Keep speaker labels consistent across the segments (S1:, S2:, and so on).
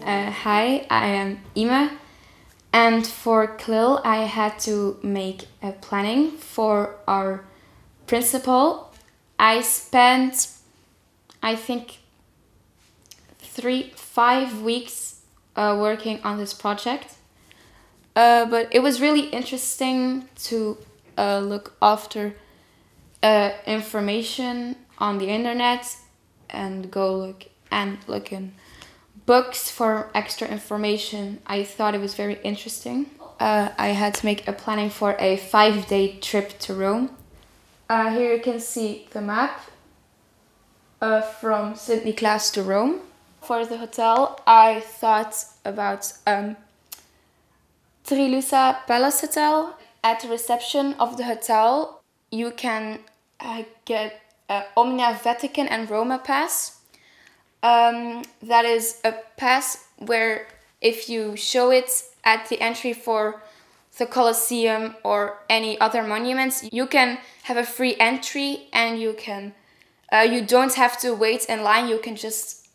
S1: Hi, I am Ieme, and for CLIL I had to make a planning for our principal. I spent, I think, 5 weeks working on this project, but it was really interesting to look after information on the internet and go look in books for extra information. I thought it was very interesting. I had to make a planning for a 5-day trip to Rome. Here you can see the map from Sint-Niklaas to Rome. For the hotel, I thought about Trilusa Palace Hotel. At the reception of the hotel, you can get Omnia Vatican and Roma pass. That is a pass where if you show it at the entry for the Colosseum or any other monuments, you can have a free entry and you don't have to wait in line. You can just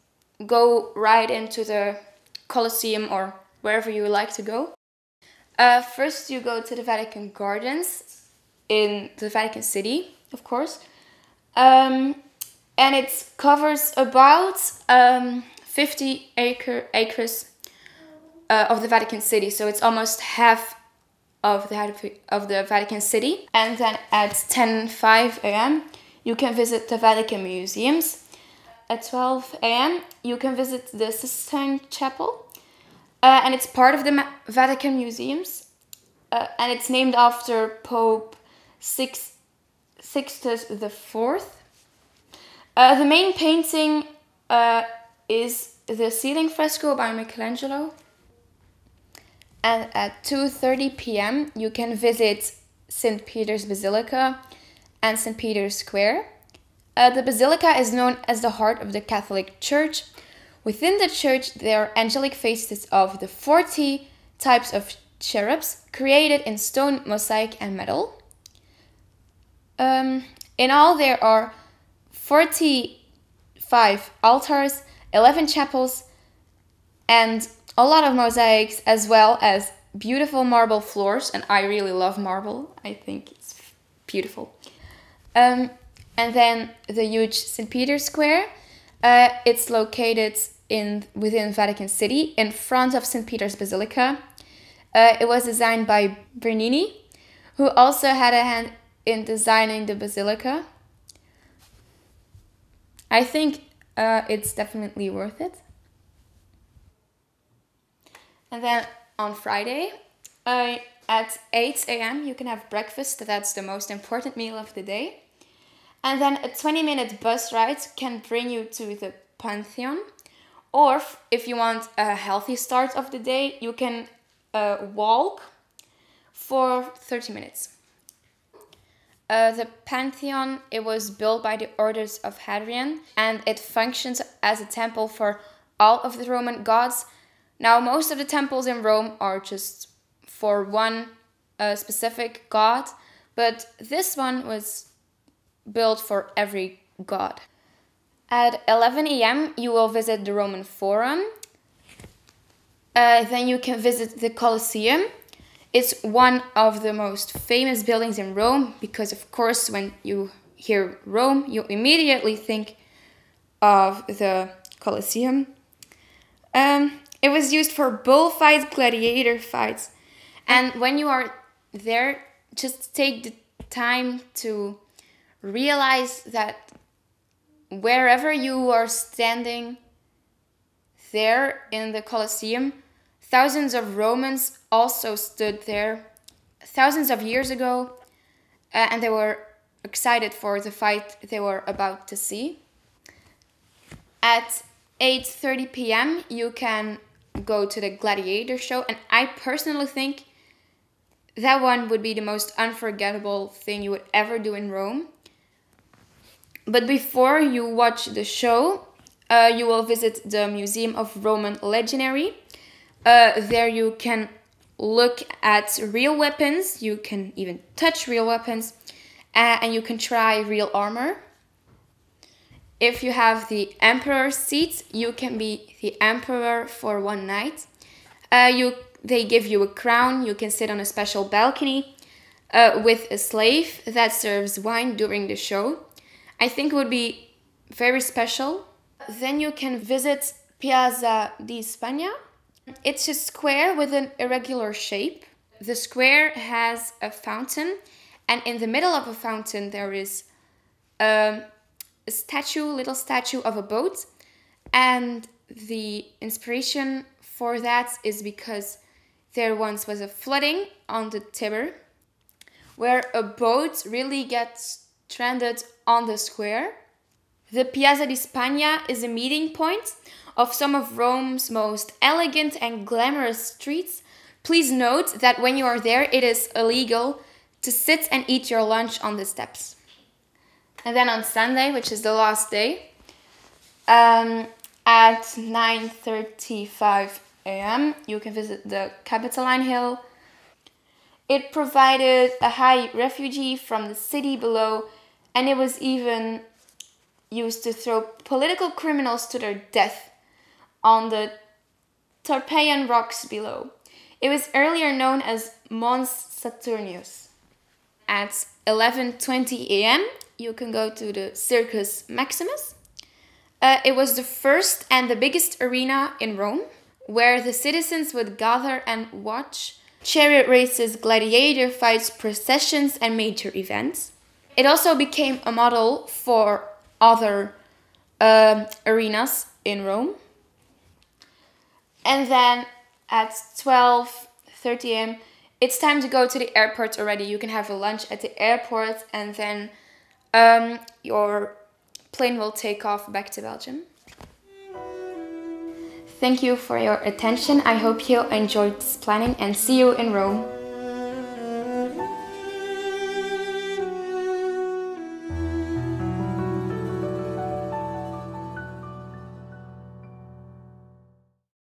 S1: go right into the Colosseum or wherever you like to go. First you go to the Vatican Gardens in the Vatican City, of course. And it covers about 50 acres of the Vatican City, so it's almost half of the Vatican City. And then at 10:05 a.m. you can visit the Vatican museums. At 12 a.m. you can visit the Sistine Chapel, and it's part of the Vatican museums, and it's named after Pope Sixtus IV. The main painting is the ceiling fresco by Michelangelo. And at 2:30 p.m. you can visit St. Peter's Basilica and St. Peter's Square. The Basilica is known as the heart of the Catholic Church. Within the church there are angelic faces of the 40 types of cherubs created in stone, mosaic and metal. In all there are 45 altars, 11 chapels, and a lot of mosaics, as well as beautiful marble floors. And I really love marble. I think it's beautiful. And then the huge St. Peter's Square. It's located within Vatican City, in front of St. Peter's Basilica. It was designed by Bernini, who also had a hand in designing the basilica. I think it's definitely worth it. And then on Friday, at 8 a.m. you can have breakfast. That's the most important meal of the day. And then a 20-minute bus ride can bring you to the Pantheon. Or if you want a healthy start of the day, you can walk for 30 minutes. The Pantheon, it was built by the orders of Hadrian, and it functions as a temple for all of the Roman gods. Now, most of the temples in Rome are just for one specific god, but this one was built for every god. At 11 a.m. you will visit the Roman Forum. Then you can visit the Colosseum. It's one of the most famous buildings in Rome because, of course, when you hear Rome, you immediately think of the Colosseum. It was used for bullfights, gladiator fights. And when you are there, just take the time to realize that wherever you are standing there in the Colosseum, thousands of Romans also stood there thousands of years ago, and they were excited for the fight they were about to see. At 8:30 p.m. you can go to the gladiator show, and I personally think that one would be the most unforgettable thing you would ever do in Rome. But before you watch the show, you will visit the Museum of Roman Legionary. There you can look at real weapons, you can even touch real weapons, and you can try real armor. If you have the emperor's seat, you can be the emperor for one night. They give you a crown. You can sit on a special balcony with a slave that serves wine during the show. I think it would be very special. Then you can visit Piazza di Spagna. It's a square with an irregular shape. The square has a fountain, and in the middle of a fountain there is a little statue of a boat. And the inspiration for that is because there once was a flooding on the Tiber, where a boat really gets stranded on the square. The Piazza di Spagna is a meeting point of some of Rome's most elegant and glamorous streets. Please note that when you are there, it is illegal to sit and eat your lunch on the steps. And then on Sunday, which is the last day, at 9:35 a.m., you can visit the Capitoline Hill. It provided a high refuge from the city below, and it was even used to throw political criminals to their death on the Tarpeian rocks below. It was earlier known as Mons Saturnius. At 11:20 a.m., you can go to the Circus Maximus. It was the first and the biggest arena in Rome, where the citizens would gather and watch chariot races, gladiator fights, processions, and major events. It also became a model for other arenas in Rome. And then at 12:30 a.m., it's time to go to the airport already. You can have a lunch at the airport, and then your plane will take off back to Belgium. Thank you for your attention. I hope you enjoyed this planning, and see you in Rome.